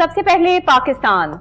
سب سے پہلے پاکستان،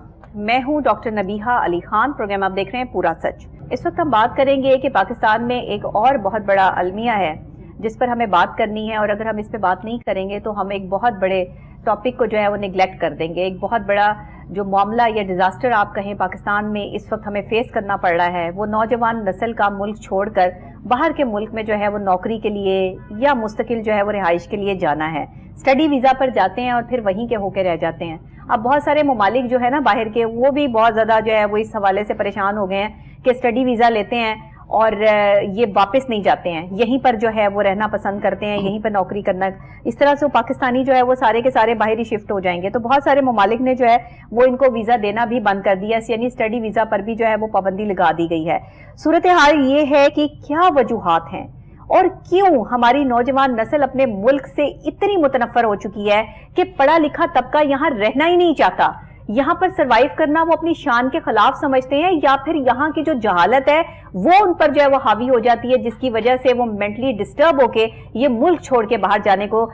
میں ہوں ڈاکٹر نبیہہ علی خان، پروگرام آپ دیکھ رہے ہیں پورا سچ۔ اس وقت ہم بات کریں گے کہ پاکستان میں ایک اور بہت بڑا المیہ ہے جس پر ہمیں بات کرنی ہے، اور اگر ہم اس پہ بات نہیں کریں گے تو ہم ایک بہت بڑے ٹاپک کو جو ہے وہ نیگلیکٹ کر دیں گے۔ ایک بہت بڑا جو معاملہ یا ڈیزاسٹر آپ کہیں پاکستان میں اس وقت ہمیں فیس کرنا پڑ رہا ہے، وہ نوجوان نسل کا ملک چھوڑ کر باہر کے ملک میں جو ہے وہ نوکری کے لیے یا مستقل جو ہے وہ رہائش کے لیے جانا ہے۔ اسٹڈی ویزا پر جاتے ہیں اور پھر وہیں کے ہو کے رہ جاتے ہیں۔ اب بہت سارے ممالک جو ہے نا باہر کے، وہ بھی بہت زیادہ جو ہے وہ اس حوالے سے پریشان ہو گئے ہیں کہ اسٹڈی ویزا لیتے ہیں اور یہ واپس نہیں جاتے ہیں، یہیں پر جو ہے وہ رہنا پسند کرتے ہیں، یہیں پر نوکری کرنا۔ اس طرح سے پاکستانی جو ہے وہ سارے کے سارے باہر ہی شفٹ ہو جائیں گے۔ تو بہت سارے ممالک نے جو ہے وہ ان کو ویزا دینا بھی بند کر دیا، یعنی اسٹڈی ویزا پر بھی جو ہے وہ پابندی لگا دی گئی ہے۔ صورتحال یہ ہے کہ کیا وجوہات ہیں اور کیوں ہماری نوجوان نسل اپنے ملک سے اتنی متنفر ہو چکی ہے کہ پڑھا لکھا طبقہ یہاں رہنا ہی نہیں چاہتا۔ یہاں پر سروائیو کرنا وہ اپنی شان کے خلاف سمجھتے ہیں، یا پھر یہاں کی جو جہالت ہے وہ ان پر جو ہے وہ حاوی ہو جاتی ہے، جس کی وجہ سے وہ مینٹلی ڈسٹرب ہو کے یہ ملک چھوڑ کے باہر جانے کو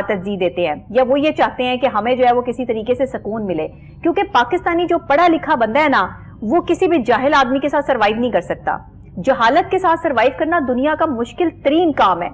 ترجیح دیتے ہیں، یا وہ یہ چاہتے ہیں کہ ہمیں جو ہے وہ کسی طریقے سے سکون ملے۔ کیونکہ پاکستانی جو پڑھا لکھا بندہ ہے نا، وہ کسی بھی جاہل آدمی کے ساتھ سروائیو نہیں کر سکتا۔ جہالت کے ساتھ سروائیو کرنا دنیا کا مشکل ترین کام ہے۔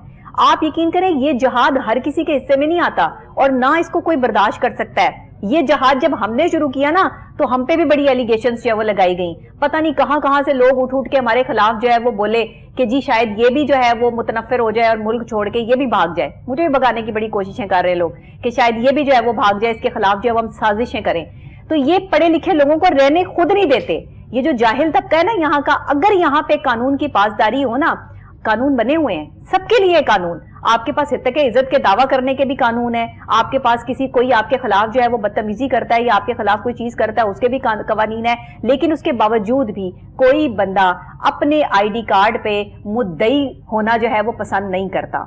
آپ یقین کریں یہ جہاد ہر کسی کے حصے میں نہیں آتا اور نہ اس کو کوئی برداشت کر سکتا ہے۔ یہ جہاد جب ہم نے شروع کیا نا تو ہم پہ بھی بڑی ایلیگیشنز جو ہے وہ لگائی گئیں، پتہ نہیں کہاں کہاں سے لوگ اٹھ کے ہمارے خلاف جو ہے وہ بولے کہ جی شاید یہ بھی جو ہے وہ متنفر ہو جائے اور ملک چھوڑ کے یہ بھی بھاگ جائے۔ مجھے بھی بھگانے کی بڑی کوششیں کر رہے لوگ کہ شاید یہ بھی جو ہے وہ بھاگ جائے، اس کے خلاف جو ہے وہ ہم سازشیں کریں۔ تو یہ پڑھے لکھے لوگوں کو رہنے خود نہیں دیتے۔ یہ جو جاہل طبقہ ہے نا یہاں کا، اگر یہاں پہ قانون کی پاسداری ہو نا، قانون بنے ہوئے ہیں سب کے لیے قانون، آپ کے پاس حتیٰ کہ عزت کے دعویٰ کرنے کے بھی قانون ہے، آپ کے پاس کوئی آپ کے خلاف جو ہے وہ بدتمیزی کرتا ہے یا آپ کے خلاف کوئی چیز کرتا ہے اس کے بھی قوانین ہے، لیکن اس کے باوجود بھی کوئی بندہ اپنے آئی ڈی کارڈ پہ مدعی ہونا جو ہے وہ پسند نہیں کرتا۔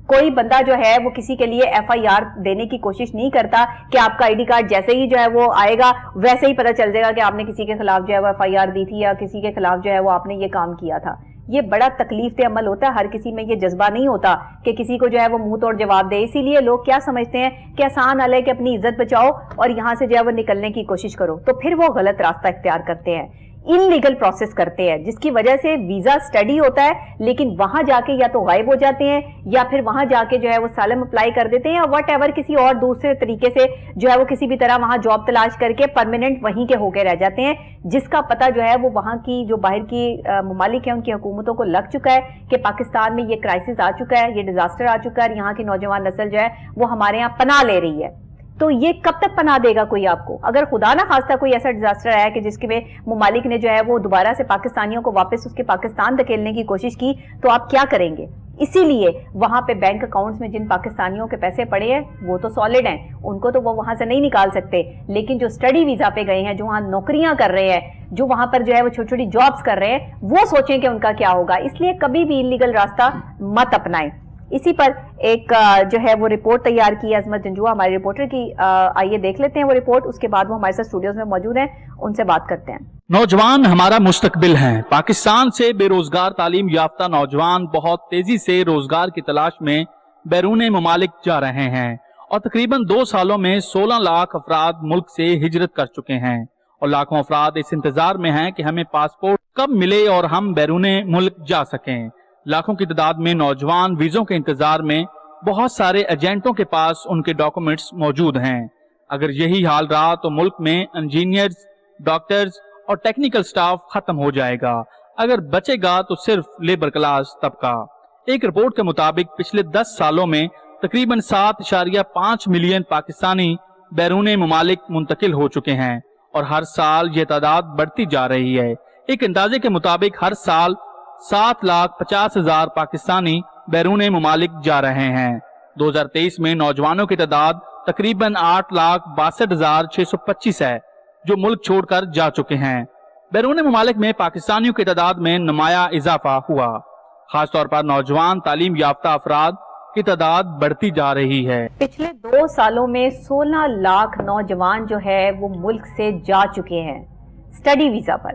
کوئی بندہ جو ہے وہ کسی کے لیے ایف آئی آر دینے کی کوشش نہیں کرتا کہ آپ کا آئی ڈی کارڈ جیسے ہی جو ہے وہ آئے گا ویسے ہی پتہ چل جائے گا کہ آپ نے کسی کے خلاف جو ہے وہ ایف آئی آر دی تھی یا کسی کے خلاف جو ہے وہ آپ نے یہ کام کیا تھا۔ یہ بڑا تکلیف دہ عمل ہوتا ہے، ہر کسی میں یہ جذبہ نہیں ہوتا کہ کسی کو جو ہے وہ منہ توڑ جواب دے۔ اسی لیے لوگ کیا سمجھتے ہیں کہ آسان حل ہے کہ اپنی عزت بچاؤ اور یہاں سے جو ہے وہ نکلنے کی کوشش کرو، تو پھر وہ غلط راستہ اختیار کرتے ہیں، انلیگل پروسیس کرتے ہیں، جس کی وجہ سے ویزا اسٹڈی ہوتا ہے لیکن وہاں جا کے یا تو غائب ہو جاتے ہیں یا پھر وہاں جا کے جو ہے وہ سالم اپلائی کر دیتے ہیں، یا واٹ ایور کسی اور دوسرے طریقے سے جو ہے وہ کسی بھی طرح وہاں جاب تلاش کر کے پرماننٹ وہیں کے ہو کے رہ جاتے ہیں، جس کا پتہ جو ہے وہ وہاں کی جو باہر کی ممالک ہیں ان کی حکومتوں کو لگ چکا ہے کہ پاکستان میں یہ کرائسس آ چکا ہے، یہ ڈیزاسٹر آ چکا ہے اور یہاں کی نوجوان نسل جو ہے وہ ہمارے یہاں پناہ لے رہی ہے۔ تو یہ کب تک پناہ دے گا کوئی آپ کو؟ اگر خدا نہ خواستہ کوئی ایسا ڈیزاسٹر آیا کہ جس کے میں ممالک نے جو ہے وہ دوبارہ سے پاکستانیوں کو واپس اس کے پاکستان دھکیلنے کی کوشش کی تو آپ کیا کریں گے؟ اسی لیے وہاں پہ بینک اکاؤنٹس میں جن پاکستانیوں کے پیسے پڑے ہیں وہ تو سالڈ ہیں، ان کو تو وہ وہاں سے نہیں نکال سکتے، لیکن جو اسٹڈی ویزا پہ گئے ہیں، جو وہاں نوکریاں کر رہے ہیں، جو وہاں پر جو ہے وہ چھوٹی چھوٹی جابز کر رہے ہیں، وہ سوچیں کہ ان کا کیا ہوگا۔ اس لیے کبھی بھی انلیگل راستہ مت اپنائیں۔ اسی پر ایک جو ہے وہ رپورٹ تیار کی ہے عظمت جنجوعہ ہمارے رپورٹر کی، آئیے دیکھ لیتے ہیں وہ رپورٹ، اس کے بعد وہ ہمارے ساتھ اسٹوڈیوز میں موجود ہیں، ان سے بات کرتے ہیں۔ نوجوان ہمارا مستقبل ہیں۔ پاکستان سے بے روزگار تعلیم یافتہ نوجوان بہت تیزی سے روزگار کی تلاش میں بیرون ممالک جا رہے ہیں اور تقریباً 2 سالوں میں 16 لاکھ افراد ملک سے ہجرت کر چکے ہیں، اور لاکھوں افراد اس انتظار میں ہیں کہ ہمیں پاسپورٹ کب ملے اور ہم بیرون ملک جا سکیں۔ لاکھوں کی تعداد میں نوجوان ویزوں کے انتظار میں، بہت سارے ایجنٹوں کے پاس ان کے ڈاکومنٹس موجود ہیں۔ اگر یہی حال رہا تو ملک میں انجینئرز، ڈاکٹرز اور ٹیکنیکل سٹاف ختم ہو جائے گا، اگر بچے گا تو صرف لیبر کلاس طبقہ۔ ایک رپورٹ کے مطابق پچھلے 10 سالوں میں تقریباً 7.5 ملین پاکستانی بیرون ممالک منتقل ہو چکے ہیں اور ہر سال یہ تعداد بڑھتی جا رہی ہے۔ ایک اندازے کے مطابق ہر سال 7,50,000 پاکستانی بیرون ممالک جا رہے ہیں۔ 2023 میں نوجوانوں کی تعداد تقریباً 8,62,625 ہے جو ملک چھوڑ کر جا چکے ہیں۔ بیرون ممالک میں پاکستانیوں کی تعداد میں نمایاں اضافہ ہوا، خاص طور پر نوجوان تعلیم یافتہ افراد کی تعداد بڑھتی جا رہی ہے۔ پچھلے 2 سالوں میں 16 لاکھ نوجوان جو ہے وہ ملک سے جا چکے ہیں اسٹڈی ویزا پر،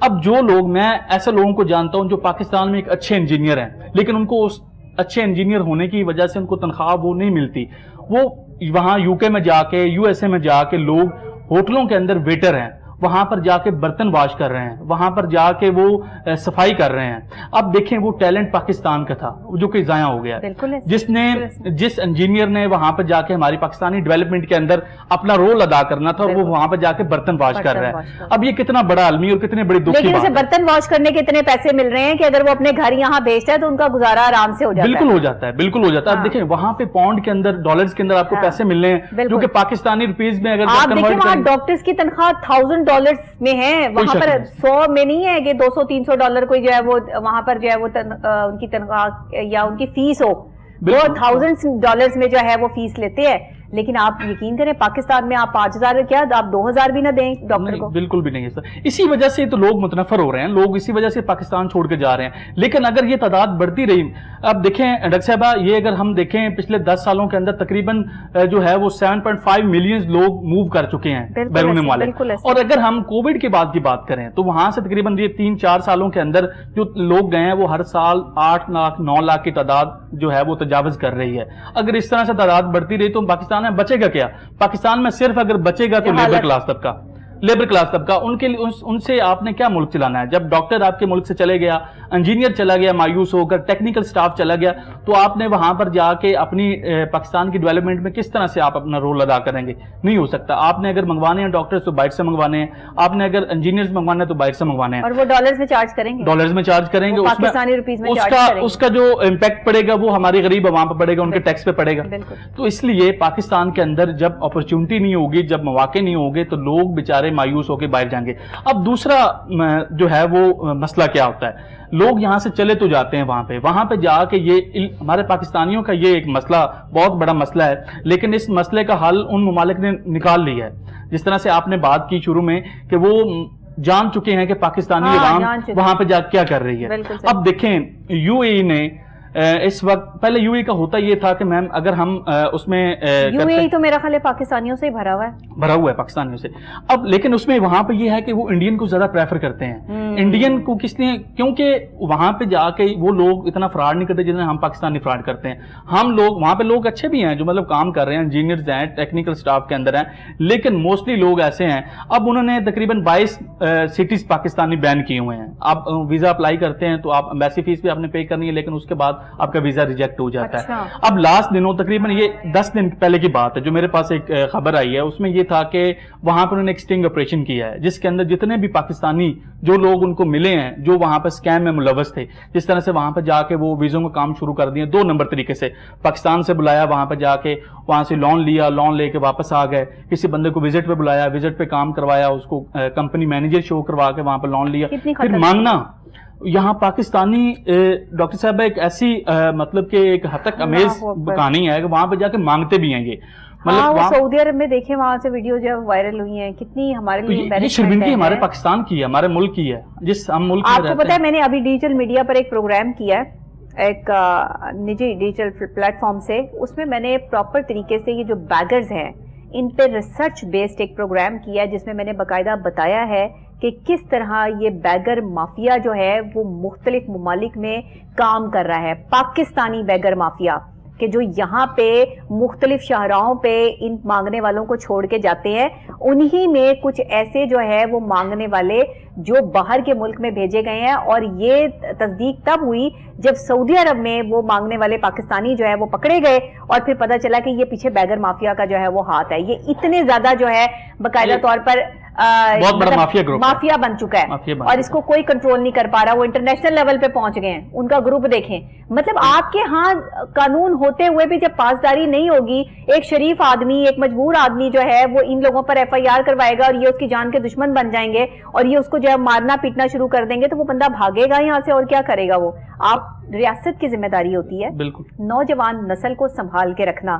اب جو لوگ, میں ایسے لوگوں کو جانتا ہوں جو پاکستان میں ایک اچھے انجینئر ہیں, لیکن ان کو اس اچھے انجینئر ہونے کی وجہ سے ان کو تنخواہ وہ نہیں ملتی, وہ وہاں UK میں جا کے, USA میں جا کے لوگ ہوٹلوں کے اندر ویٹر ہیں, وہاں پر جا کے برتن واش کر رہے ہیں, وہاں پر جا کے وہ صفائی کر رہے ہیں. اب دیکھیں وہ ٹیلنٹ پاکستان کا تھا جو کہ ضائع ہو گیا, جس انجینئر نے وہاں پر جا کے ہماری پاکستانی ڈیولپمنٹ کے اندر اپنا رول ادا کرنا تھا, وہ وہاں پر جا کے برتن واش کر رہا ہے. اب یہ کتنا بڑا عالمی اور کتنے بڑی دکھ کی بات ہے. برتن واش کرنے کے اتنے پیسے مل رہے ہیں کہ اگر وہ اپنے گھر یہاں بھیجتا ہے تو ان کا گزارا آرام سے ہو جاتا ہے. بالکل ہو جاتا ہے, بالکل ہو جاتا ہے. اب دیکھیں وہاں پہ پاؤنڈ کے اندر, ڈالرز کے اندر آپ کو پیسے مل رہے ہیں جو کہ پاکستانی روپیز میں اگر آپ دیکھیں وہاں ڈاکٹرز کی تنخواہ $1000 میں ہے, وہاں پر 100 میں نہیں ہے کہ $200-300 کوئی جو ہے وہ وہاں پر جو ہے وہ ان کی تنخواہ یا ان کی فیس ہو, وہ $1000 میں جو ہے وہ فیس لیتے ہیں. لیکن آپ یقین کریں پاکستان میں آپ 5000 کیا آپ 2000 بھی نہ دیں ڈاکٹر کو. بالکل بھی نہیں ہے سر. اسی وجہ سے تو لوگ متنفر ہو رہے ہیں, لوگ اسی وجہ سے پاکستان چھوڑ کے جا رہے ہیں. لیکن اگر یہ تعداد بڑھتی رہی, اب دیکھیں ڈاکٹر صاحبہ, یہ اگر ہم دیکھیں پچھلے 10 سالوں کے اندر تقریباً جو ہے وہ 7.5 ملین لوگ موو کر چکے ہیں بیرون ممالک. اور اگر ہم کووڈ کے بعد کی بات کریں تو وہاں سے تقریباً یہ 3-4 سالوں کے اندر جو لوگ گئے ہیں وہ ہر سال 8 لاکھ 9 لاکھ کی تعداد جو ہے وہ تجاوز کر رہی ہے. اگر اس طرح سے تعداد بڑھتی رہی تو پاکستان میں بچے گا کیا؟ پاکستان میں صرف اگر بچے گا تو لیبر کلاس طبقہ, ان سے آپ نے کیا ملک چلانا ہے؟ جب ڈاکٹر آپ کے ملک سے چلے گیا, انجینئر چلا گیا مایوس ہو کر, ٹیکنیکل سٹاف چلا گیا, تو آپ نے وہاں پر جا کے اپنی پاکستان کی ڈیولپمنٹ میں کس طرح سے آپ اپنا رول ادا کریں گے؟ نہیں ہو سکتا. آپ نے اگر منگوانے ہیں ڈاکٹرز تو باہر سے منگوانے ہیں, آپ نے اگر انجینئرز منگوانے ہیں تو باہر سے منگوانے ہیں, اور وہ ڈالرز میں چارج کریں گے, ڈالرز میں چارج کریں گے, پاکستانی روپیز میں چارج کریں گے. اس کا جو امپیکٹ پڑے گا وہ ہماری غریب عوام پہ پڑے گا, ان کے ٹیکس پہ پڑے گا. تو اس لیے پاکستان کے اندر جب اپرچونٹی نہیں ہوگی, جب مواقع نہیں ہوگے, تو لوگ بیچارے مایوس ہو کے باہر جائیں گے. اب دوسرا جو ہے وہ مسئلہ کیا ہوتا ہے, لوگ یہاں سے چلے تو جاتے ہیں وہاں پہ جا کے, یہ ہمارے پاکستانیوں کا یہ ایک مسئلہ بہت بڑا مسئلہ ہے, لیکن اس مسئلے کا حل ان ممالک نے نکال لیا ہے. جس طرح سے آپ نے بات کی شروع میں کہ وہ جان چکے ہیں کہ پاکستانی عوام وہاں پہ جا کیا کر رہی ہے. اب دیکھیں UAE نے اس وقت, پہلے UAE کا ہوتا یہ تھا کہ میم اگر ہم اس میں UAE تو میرا خیال ہے پاکستانیوں سے ہی بھرا ہوا ہے پاکستانیوں سے. اب لیکن اس میں وہاں پہ یہ ہے کہ وہ انڈین کو زیادہ پریفر کرتے ہیں. انڈین کو کس لیے؟ کیونکہ وہاں پہ جا کے وہ لوگ اتنا فراڈ نہیں کرتے جتنا ہم پاکستانی فراڈ کرتے ہیں. ہم لوگ وہاں پہ لوگ اچھے بھی ہیں جو مطلب کام کر رہے ہیں, انجینئرز ہیں, ٹیکنیکل سٹاف کے اندر ہیں, لیکن موسٹلی لوگ ایسے ہیں. اب انہوں نے تقریباً 22 سٹیز پاکستانی بین کیے ہوئے ہیں. آپ ویزا اپلائی کرتے ہیں تو آپ ایمبیسی فیس بھی آپ نے پے کرنی ہے, لیکن اس کے بعد آپ کا ویزا ریجیکٹ ہو جاتا ہے. اب لاسٹ دنوں تقریباً یہ 10 دن پہلے کی بات ہے جو میرے پاس ایک خبر آئی ہے, اس میں یہ تھا کہ وہاں پر انہوں نے ایک سٹنگ آپریشن کیا ہے جس کے اندر جتنے بھی پاکستانی جو لوگ ان کو ملے ہیں جو وہاں پر اسکیم میں ملوث تھے, جس طرح سے وہاں پہ جا کے وہ ویزوں کا کام شروع کر دیا 2 نمبر طریقے سے. پاکستان سے بلایا, وہاں پہ جا کے وہاں سے لون لیا, لون لے کے واپس آ گئے. کسی بندے کو وزٹ پہ بلایا, وزٹ پہ کام کروایا, اس کو کمپنی مینیجر شو کروا کے وہاں پہ لون لیا, پھر مانگنا. یہاں پاکستانی ڈاکٹر صاحب ایک ایسی مطلب کہ ایک حد تک امیز کہانی ہے کہ وہاں پہ جا کے مانگتے بھی ہیں. یہ مطلب سعودی عرب میں دیکھیں وہاں سے ویڈیو جو وائرل ہوئی ہیں, کتنی ہمارے لیے شرمندگی ہمارے پاکستان کی ہے, ہمارے ملک کی ہے, جس ہم ملک میں آپ کو پتا ہے میں نے ابھی ڈیجیٹل میڈیا پر ایک پروگرام کیا ہے ایک نجی ڈیجیٹل پلیٹ فارم سے. اس میں نے پراپر طریقے سے یہ جو بیگرز ہیں ان پہ ریسرچ بیسڈ ایک پروگرام کیا ہے, جس میں نے باقاعدہ بتایا ہے کہ کس طرح یہ بیگر مافیا جو ہے وہ مختلف ممالک میں کام کر رہا ہے. پاکستانی بیگر مافیا کہ جو یہاں پہ مختلف شاہراہوں پہ ان مانگنے والوں کو چھوڑ کے جاتے ہیں, انہی میں کچھ ایسے جو ہے وہ مانگنے والے جو باہر کے ملک میں بھیجے گئے ہیں. اور یہ تصدیق تب ہوئی جب سعودی عرب میں وہ مانگنے والے پاکستانی جو ہے وہ پکڑے گئے, اور پھر پتہ چلا کہ یہ پیچھے بیگر مافیا کا جو ہے وہ ہاتھ ہے. یہ اتنے زیادہ جو ہے باقاعدہ طور پر بہت بڑا مافیا بن چکا ہے, اور اس کو کوئی کنٹرول نہیں کر پا رہا. وہ انٹرنیشنل لیول پہ پہنچ گئے ہیں, ان کا گروپ دیکھیں. مطلب آپ کے ہاں قانون ہوتے ہوئے بھی جب پاسداری نہیں ہوگی, ایک شریف آدمی, ایک مجبور آدمی جو ہے وہ ان لوگوں پر FIR کروائے گا, اور یہ اس کی جان کے دشمن بن جائیں گے, اور یہ اس کو جو ہے مارنا پیٹنا شروع کر دیں گے, تو وہ بندہ بھاگے گا یہاں سے, اور کیا کرے گا وہ. آپ ریاست کی ذمہ داری ہوتی ہے نوجوان نسل کو سنبھال کے رکھنا.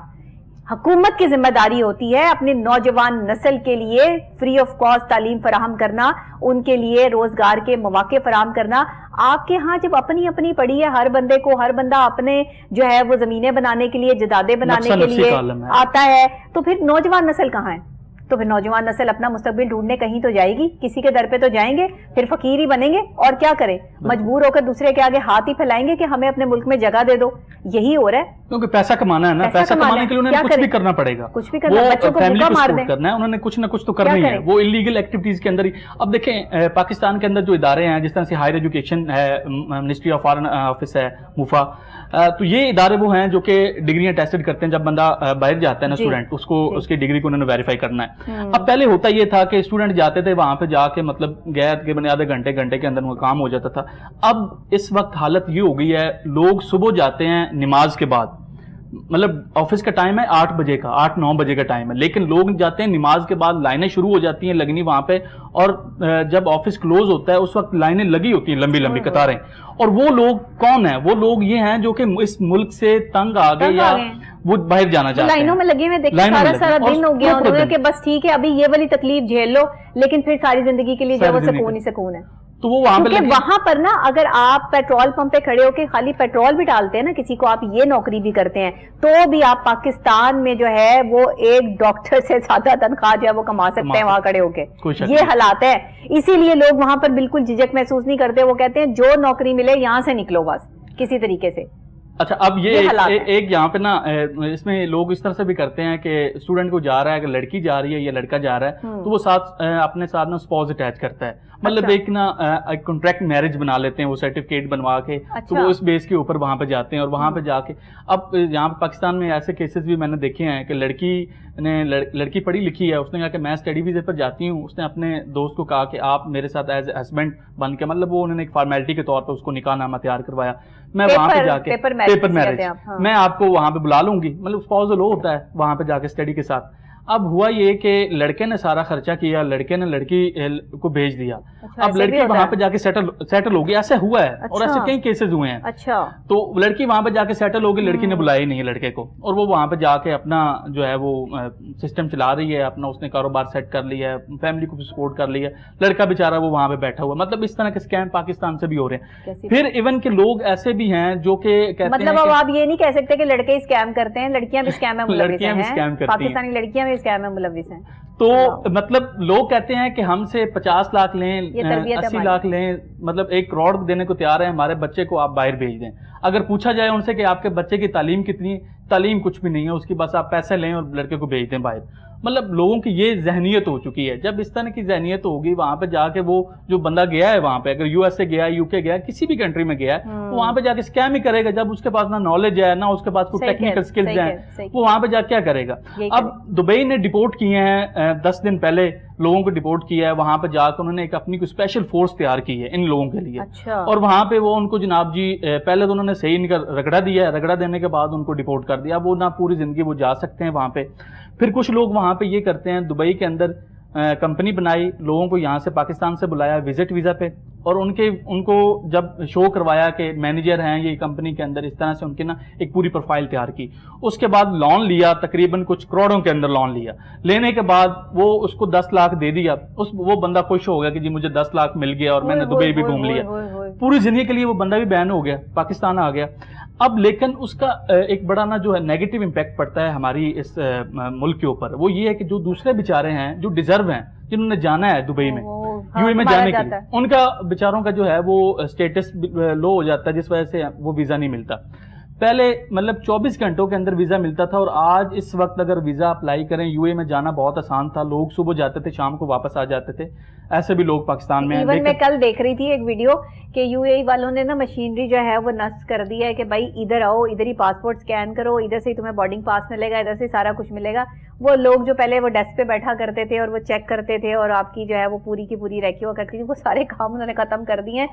حکومت کی ذمہ داری ہوتی ہے اپنی نوجوان نسل کے لیے فری آف کاسٹ تعلیم فراہم کرنا, ان کے لیے روزگار کے مواقع فراہم کرنا. آپ کے ہاں جب اپنی پڑی ہے ہر بندے کو, ہر بندہ اپنے جو ہے وہ زمینیں بنانے کے لیے, جدادیں بنانے کے لیے آتا ہے, تو پھر نوجوان نسل کہاں ہے؟ تو پھر نوجوان نسل اپنا مستقبل ڈھونڈنے کہیں تو جائے گی, کسی کے در پہ تو جائیں گے, پھر فقیر ہی بنیں گے اور کیا کریں, مجبور ہو کر دوسرے کے آگے ہاتھ ہی پھیلائیں گے کہ ہمیں اپنے ملک میں جگہ دے دو. یہی ہو رہا ہے, کیونکہ پیسہ کمانا ہے نا, پیسہ کمانے کے لیے انہیں کچھ بھی کرنا پڑے گا, کچھ بھی کرنا, بچوں کو بھوکا مار دیں, کرنا ہے انہوں نے, کچھ نہ کچھ تو کرنا ہی ہے, وہ انلیگل ایکٹیویٹیز کے اندر ہی. اب دیکھیں پاکستان کے اندر جو ادارے ہیں, جس طرح سے ہائر ایجوکیشن ہے, منسٹری آف فارن آفس ہے, موفا, تو یہ ادارے وہ ہیں جو کہ ڈگریاں ٹیسٹڈ کرتے ہیں. جب بندہ باہر جاتا ہے نا اسٹوڈنٹ, اس کو اس کی ڈگری کو انہوں نے ویریفائی کرنا ہے. اب پہلے ہوتا یہ تھا کہ اسٹوڈنٹ جاتے تھے وہاں پہ جا کے مطلب گئے کہ بنے آدھے گھنٹے کے اندر وہ کام ہو جاتا تھا. اب اس وقت حالت یہ ہو گئی ہے, لوگ صبح جاتے ہیں نماز کے بعد, مطلب آفس کا ٹائم ہے 8 بجے کا, 8-9 بجے کا ٹائم ہے, لیکن لوگ جاتے ہیں نماز کے بعد, لائنیں شروع ہو جاتی ہیں لگنی وہاں پہ, اور جب آفس کلوز ہوتا ہے اس وقت لائنیں لگی ہوتی ہیں, لمبی لمبی قطاریں. اور وہ لوگ کون ہیں؟ وہ لوگ یہ ہیں جو کہ اس ملک سے تنگ آ گئے یا وہ باہر جانا چاہتے ہیں, لائنوں میں لگے ہوئے, دیکھیں سارا دن ہو گیا انہوں نے کہ بس ٹھیک ہے ابھی یہ والی تکلیف جھیل لو, لیکن پھر ساری زندگی کے لیے جو وہ سکون ہی سکون ہے. تو وہ وہاں پہ وہاں پر نا, اگر آپ پیٹرول پمپ پہ کھڑے ہو کے خالی پیٹرول بھی ڈالتے ہیں نا کسی کو, آپ یہ نوکری بھی کرتے ہیں, تو بھی آپ پاکستان میں جو ہے وہ ایک ڈاکٹر سے زیادہ تنخواہ جو ہے وہ کما سکتے ہیں وہاں کھڑے ہو کے. یہ حالات ہے, اسی لیے لوگ وہاں پر بالکل جھجک محسوس نہیں کرتے, وہ کہتے ہیں جو نوکری ملے یہاں سے نکلو بس کسی طریقے سے. اچھا, اب یہ ایک یہاں پہ نا اس میں لوگ اس طرح سے بھی کرتے ہیں کہ اسٹوڈنٹ کو جا رہا ہے, اگر لڑکی جا رہی ہے یا لڑکا جا رہا ہے تو وہ ساتھ اپنے ساتھ نا اسپاؤس اٹیچ کرتا ہے, مطلب ایک نا ایک کانٹریکٹ میرج بنا لیتے ہیں وہ سرٹیفکیٹ بنوا کے, تو وہ اس بیس کے اوپر وہاں پہ جاتے ہیں اور وہاں پہ جا کے. اب یہاں پہ پاکستان میں ایسے کیسز بھی میں نے دیکھے ہیں کہ لڑکی پڑھی لکھی ہے, اس نے کہا کہ میں اسٹڈی ویزے پر جاتی ہوں, اس نے اپنے دوست کو کہا کہ آپ میرے ساتھ ایز اے ہسبینڈ بن کے, مطلب وہ انہوں نے ایک فارمیلٹی کے طور پر اس کو نکاح نامہ تیار کروایا, میں وہاں پہ جا کے پیپر میرج, میں آپ کو وہاں پہ بلا لوں گی, مطلب اسپاؤزل ہوتا ہے وہاں پہ جا کے اسٹڈی کے ساتھ. اب ہوا یہ کہ لڑکے نے سارا خرچہ کیا, لڑکے نے لڑکی کو بھیج دیا, اب لڑکی وہاں پہ جا کے سیٹل ہو گئی, ایسے ہوا ہے اور ایسے کئی کیسز ہوئے ہیں. اچھا, تو لڑکی وہاں پہ جا کے سیٹل ہو گئی, لڑکی نے بلایا ہی نہیں لڑکے کو, اور وہ وہاں پہ جا کے اپنا جو ہے وہ سسٹم چلا رہی ہے اپنا, اس نے کاروبار سیٹ کر لیا ہے, فیملی کو بھی سپورٹ کر لیا, لڑکا بیچارہ وہ وہاں پہ بیٹھا ہوا. مطلب اس طرح کے اسکیم پاکستان سے بھی ہو رہے ہیں. پھر ایون کہ لوگ ایسے بھی ہیں جو کہ کہتے ہیں, مطلب اب آپ یہ نہیں کہہ سکتے کہ لڑکے اسکیم کرتے ہیں, لڑکیاں بھی اسکیم میں ملوث ہیں, پاکستانی لڑکیاں بھی اسکیم میں ملوث ہیں. تو مطلب لوگ کہتے ہیں کہ ہم سے 50 لاکھ لیں, 80 لاکھ لیں, مطلب 1 کروڑ دینے کو تیار ہیں, ہمارے بچے کو آپ باہر بھیج دیں. اگر پوچھا جائے ان سے کہ آپ کے بچے کی تعلیم کتنی, تعلیم کچھ بھی نہیں ہے اس کی, بس آپ پیسے لیں اور لڑکے کو بھیج دیں باہر. مطلب لوگوں کی یہ ذہنیت ہو چکی ہے. جب اس طرح کی ذہنیت ہوگی وہاں پہ جا کے, وہ جو بندہ گیا ہے وہاں پہ, اگر یو ایس اے گیا, یو کے گیا, کسی بھی کنٹری میں گیا ہے, وہ وہاں پہ جا کے اسکیم ہی کرے گا. جب اس کے پاس نہ نالج ہے, نہ اس کے پاس کوئی ٹیکنیکل سکلز ہیں, وہ وہاں پہ جا کیا کرے گا. اب دبئی نے ڈپورٹ کیے ہیں 10 دن پہلے, لوگوں کو ڈپورٹ کیا ہے, وہاں پہ جا کے انہوں نے ایک اپنی کوئی اسپیشل فورس تیار کی ہے ان لوگوں کے لیے. اور وہاں پہ وہ ان کو جناب جی پہلے تو انہوں نے صحیح ان کا رگڑا دیا ہے, رگڑا دینے کے بعد ان کو ڈپورٹ کر دیا. وہ نہ پوری زندگی وہ جا سکتے ہیں وہاں پہ. پھر کچھ لوگ وہاں پہ یہ کرتے ہیں, دبئی کے اندر کمپنی بنائی, لوگوں کو یہاں سے پاکستان سے بلایا وزٹ ویزا پہ, اور ان کو جب شو کروایا کہ مینیجر ہیں یہ کمپنی کے اندر, اس طرح سے ان کی نا ایک پوری پروفائل تیار کی. اس کے بعد لون لیا, تقریباً کچھ کروڑوں کے اندر لون لیا. لینے کے بعد وہ اس کو 10 لاکھ دے دیا. وہ بندہ خوش ہو گیا کہ جی مجھے 10 لاکھ مل گیا اور میں نے دبئی بھی گھوم لیا. پوری زندگی کے لیے وہ بندہ بھی بین ہو گیا, پاکستان آ گیا. اب لیکن اس کا ایک بڑا نا جو ہے نیگیٹو امپیکٹ پڑتا ہے ہماری اس ملک کے اوپر. وہ یہ ہے کہ جو دوسرے بیچارے ہیں جو ڈیزرو ہیں, جنہوں نے جانا ہے دبئی میں, یو اے میں جانے کے لیے, ان کا بیچاروں کا جو ہے وہ اسٹیٹس لو ہو جاتا ہے, جس وجہ سے وہ ویزا نہیں ملتا. پہلے مطلب 24 گھنٹوں کے اندر ویزا ملتا تھا, اور آج اس وقت اگر ویزا اپلائی کریں یو اے میں جانا بہت آسان تھا. لوگ صبح جاتے تھے, شام کو واپس آ جاتے تھے. ایسے بھی لوگ پاکستان میں ہیں. ایون میں کل دیکھ رہی تھی ایک ویڈیو کہ یو اے والوں نے نا مشینری جو ہے وہ نصب کر دی ہے کہ بھائی ادھر آؤ, ادھر ہی پاسپورٹ سکین کرو, ادھر سے ہی تمہیں بورڈنگ پاس ملے گا, ادھر سے سارا کچھ ملے گا. وہ لوگ جو پہلے وہ ڈیسک پہ بیٹھا کرتے تھے اور وہ چیک کرتے تھے, اور آپ کی جو ہے وہ پوری کی پوری ریکی ہوا کرتی تھی, وہ سارے کام انہوں نے ختم کر دیے ہیں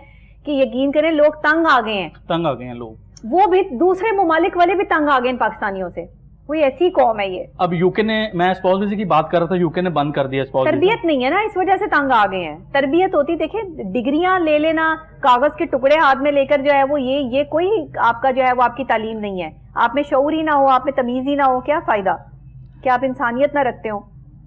کہ یقین کریں لوگ تنگ آ گئے ہیں. تنگ آ گئے ہیں لوگ, وہ بھی دوسرے ممالک والے بھی تنگ آ گئے ہیں پاکستانیوں سے. کوئی ایسی قوم ہے یہ. اب یو کے نے, میں اسپاؤس ویزا کی بات کر رہا تھا, یو کے نے بند کر دیا اسپاؤس ویزا. تربیت نہیں ہے نا, اس وجہ سے تنگ آ گئے ہیں. تربیت ہوتی, دیکھیں ڈگریاں لے لینا, کاغذ کے ٹکڑے ہاتھ میں لے کر جو ہے وہ یہ کوئی آپ کا جو ہے وہ آپ کی تعلیم نہیں ہے. آپ میں شعور ہی نہ ہو, آپ میں تمیز ہی نہ ہو, کیا فائدہ کہ آپ انسانیت نہ رکھتے ہو.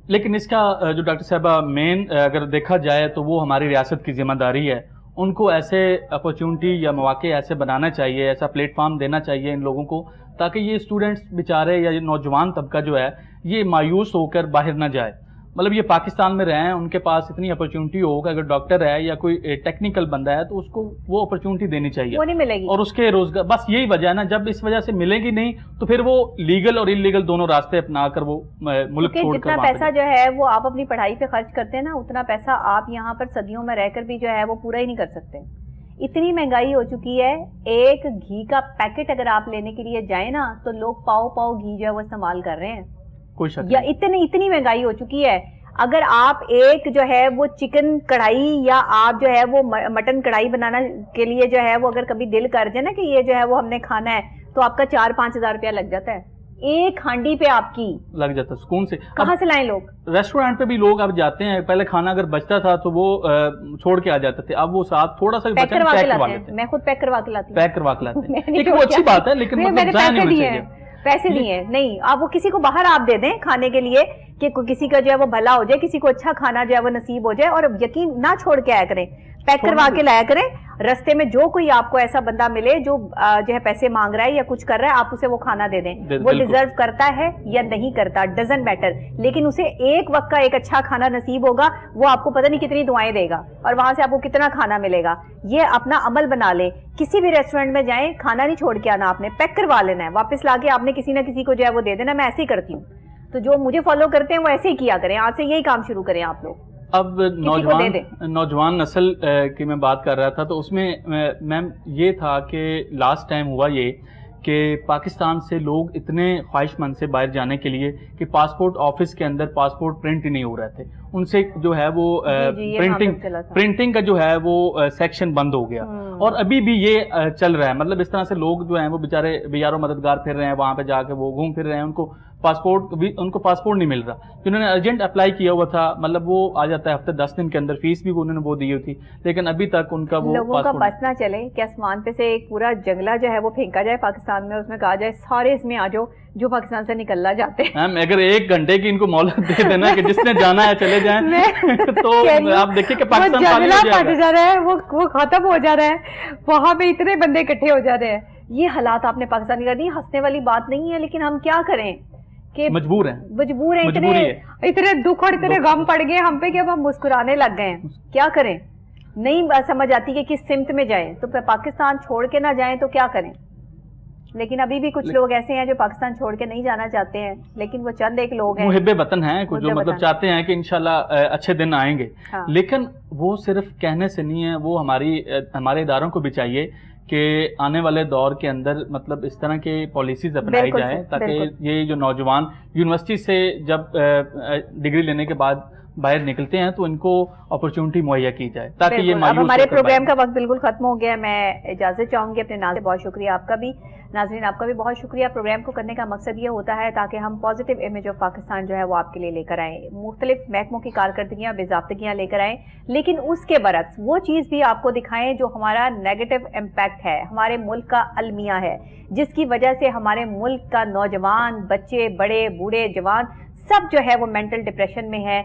لیکن اس کا جو ڈاکٹر صاحبہ مین اگر دیکھا جائے تو وہ ہماری ریاست کی ذمہ داری ہے. ان کو ایسے اپرچونٹی یا مواقع ایسے بنانا چاہیے, ایسا پلیٹ فارم دینا چاہیے ان لوگوں کو, تاکہ یہ اسٹوڈنٹس بیچارے یا یہ نوجوان طبقہ جو ہے یہ مایوس ہو کر باہر نہ جائے. مطلب یہ پاکستان میں رہے ہیں, ان کے پاس اتنی اپرچونٹی ہو کہ اگر ڈاکٹر ہے یا کوئی ٹیکنیکل بندہ ہے تو اس کو وہ اپرچونٹی دینی چاہیے, وہ نہیں ملے گی, اور اس کے روزگار, بس یہی وجہ ہے نا. جب اس وجہ سے ملے گی نہیں تو پھر وہ لیگل اور انلیگل دونوں راستے اپنا کر وہ ملک چھوڑ کر, جتنا پیسہ جو ہے وہ آپ اپنی پڑھائی پہ خرچ کرتے ہیں نا, اتنا پیسہ آپ یہاں پر صدیوں میں رہ کر بھی جو ہے وہ پورا ہی نہیں کر سکتے. اتنی مہنگائی ہو چکی ہے, ایک گھی کا پیکٹ اگر آپ لینے کے لیے جائیں نا تو لوگ پاؤ پاؤ گھی جو ہے وہ استعمال کر رہے ہیں, کوئی شک یا اتنی مہنگائی ہو چکی ہے. اگر آپ ایک جو ہے وہ چکن کڑھائی یا آپ جو ہے وہ مٹن کڑھائی بنانا کے لیے جو ہے وہ اگر کبھی دل کر جائے نا کہ یہ جو ہے وہ ہم نے کھانا ہے, تو آپ کا 4-5 ہزار روپیہ لگ جاتا ہے ایک ہانڈی پہ, آپ کی لگ جاتا ہے سکون سے. کہاں سے لائیں لوگ؟ ریسٹورینٹ پہ بھی لوگ اب جاتے ہیں, پہلے کھانا اگر بچتا تھا تو وہ چھوڑ کے آ جاتے تھے, اب وہ ساتھ تھوڑا سا پیک کروا کے لاتے ہیں. میں خود پیک کروا کے لاتی ہوں, پیک کروا کے لاتے ہیں, لیکن وہ اچھی بات ہے, لیکن مطلب ضائع نہیں ہونا چاہیے. پیسے دیے نہیں, آپ وہ کسی کو باہر آپ دے دیں کھانے کے لیے کہ کسی کا جو ہے وہ بھلا ہو جائے, کسی کو اچھا کھانا جو ہے وہ نصیب ہو جائے, اور یقین نہ چھوڑ کے آیا کریں, پیک کروا کے لایا کریں. رستے میں جو کوئی آپ کو ایسا بندہ ملے جو ہے پیسے مانگ رہا ہے یا کچھ کر رہا ہے, آپ اسے وہ کھانا دے دیں. وہ ڈیزرو کرتا ہے یا نہیں کرتا ڈزنٹ میٹر, لیکن اسے ایک وقت کا ایک اچھا کھانا نصیب ہوگا, وہ آپ کو پتہ نہیں کتنی دعائیں دے گا, اور وہاں سے آپ کو کتنا کھانا ملے گا. یہ اپنا عمل بنا لیں. کسی بھی ریسٹورینٹ میں جائیں, کھانا نہیں چھوڑ کے آنا, آپ نے پیک کروا لینا ہے, واپس لا کے آپ نے کسی نہ کسی کو جو ہے وہ دے دینا. میں ایسے ہی کرتی ہوں, تو جو مجھے فالو کرتے ہیں وہ ایسے ہی کیا کریں, آج سے یہی کام شروع کریں آپ لوگ. اب نوجوان نسل کی میں بات کر رہا تھا, تو اس میں میم یہ تھا کہ لاسٹ ٹائم ہوا یہ کہ پاکستان سے لوگ اتنے خواہش مند سے باہر جانے کے لیے کہ پاسپورٹ آفس کے اندر پاسپورٹ پرنٹ ہی نہیں ہو رہے تھے, ان سے جو ہے وہ پرنٹنگ کا جو ہے وہ سیکشن بند ہو گیا, اور ابھی بھی یہ چل رہا ہے. مطلب اس طرح سے لوگ جو ہیں وہ بیچارے بیارو مددگار پھر رہے ہیں, وہاں پہ جا کے وہ گھوم پھر رہے ہیں, ان کو پاسپورٹ نہیں مل رہا. جنہوں نے ارجنٹ اپلائی کیا ہوا تھا, مطلب وہ آ جاتا ہے ہفتے 10 دن کے اندر, فیس بھی انہوں نے وہ دی ہوئی تھی, لیکن ابھی تک ان کا وہ لوگوں کا بس نہ چلے کہ آسمان پہ سے ایک پورا جنگلہ جو ہے وہ پھینکا جائے پاکستان میں, اس میں کہا جائے سارے اس میں آ جاؤ جو پاکستان سے نکلنا چاہتے ہیں. میم اگر 1 گھنٹے کی ان کو مہلت دے دینا کہ جس نے جانا ہے چلے جائیں, تو آپ دیکھیں کہ پاکستان پھٹ جا رہا ہے, وہ ختم ہو جا رہا ہے, وہاں پہ اتنے بندے اکٹھے ہو جا رہے ہیں. یہ حالات آپ نے پاکستان کر دی, ہنسنے والی بات نہیں ہے, لیکن ہم کیا کریں کہ مجبور ہیں. اتنے دکھ اور اتنے غم پڑ گئے ہم پہ کہ اب ہم مسکرانے لگ گئے ہیں. کیا کریں, نہیں سمجھ آتی کہ کس سمت میں جائیں. تو پاکستان چھوڑ کے نہ جائیں تو کیا کریں, لیکن ابھی بھی کچھ لوگ ایسے ہیں جو پاکستان چھوڑ کے نہیں جانا چاہتے ہیں, لیکن وہ چند ایک لوگ ہیں محب وطن ہیں جو مطلب چاہتے ہیں کہ انشاءاللہ اچھے دن آئیں گے. لیکن وہ صرف کہنے سے نہیں ہے, وہ ہمارے اداروں کو بھی چاہیے کہ آنے والے دور کے اندر مطلب اس طرح کے پالیسیز اپنائی جائیں, تاکہ یہ جو نوجوان یونیورسٹی سے جب ڈگری لینے کے بعد باہر نکلتے ہیں تو ان کو اپرچونٹی مہیا کی جائے, تاکہ یہ اب ہمارے پروگرام کا وقت بالکل ختم ہو گیا. میں اجازت چاہوں گی اپنے ناظرین, بہت شکریہ آپ کا بھی, ناظرین آپ کا بھی بہت شکریہ. پروگرام کو کرنے کا مقصد یہ ہوتا ہے تاکہ ہم پازیٹیو امیج آف پاکستان جو ہے وہ آپ کے لیے لے کر آئیں, مختلف محکموں کی کارکردگیاں باضابطگیاں لے کر آئیں, لیکن اس کے برعکس وہ چیز بھی آپ کو دکھائیں جو ہمارا نیگیٹو امپیکٹ ہے, ہمارے ملک کا المیہ ہے, جس کی وجہ سے ہمارے ملک کا نوجوان, بچے, بڑے, بوڑھے, جوان سب جو ہے وہ مینٹل ڈپریشن میں ہے,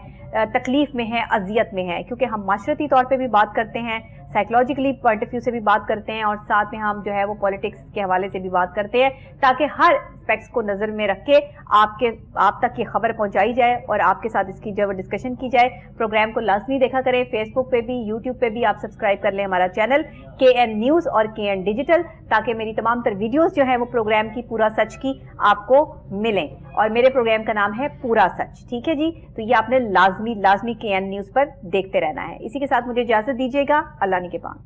تکلیف میں ہے, اذیت میں ہے. کیونکہ ہم معاشرتی طور پہ بھی بات کرتے ہیں, سائیکلوجیکلی پوائنٹ آف ویو سے بھی بات کرتے ہیں, اور ساتھ میں ہم جو ہے وہ پولیٹکس کے حوالے سے بھی بات کرتے ہیں, تاکہ ہر اسپیکٹس کو نظر میں رکھ کے آپ تک یہ خبر پہنچائی جائے اور آپ کے ساتھ اس کی جو ڈسکشن کی جائے. پروگرام کو لازمی دیکھا کریں, فیس بک پہ بھی, یوٹیوب پہ بھی آپ سبسکرائب کر لیں ہمارا چینل KN نیوز اور KN ڈیجیٹل, تاکہ میری تمام تر ویڈیوز جو ہیں وہ پروگرام کی پورا سچ کی آپ کو ملیں. اور میرے پروگرام کا نام ہے پورا سچ, ٹھیک ہے جی. تو یہ آپ نے لازمی KN نیوز پر دیکھتے رہنا ہے. اسی کے ساتھ مجھے اجازت دیجیے گا, اللہ نگہبان.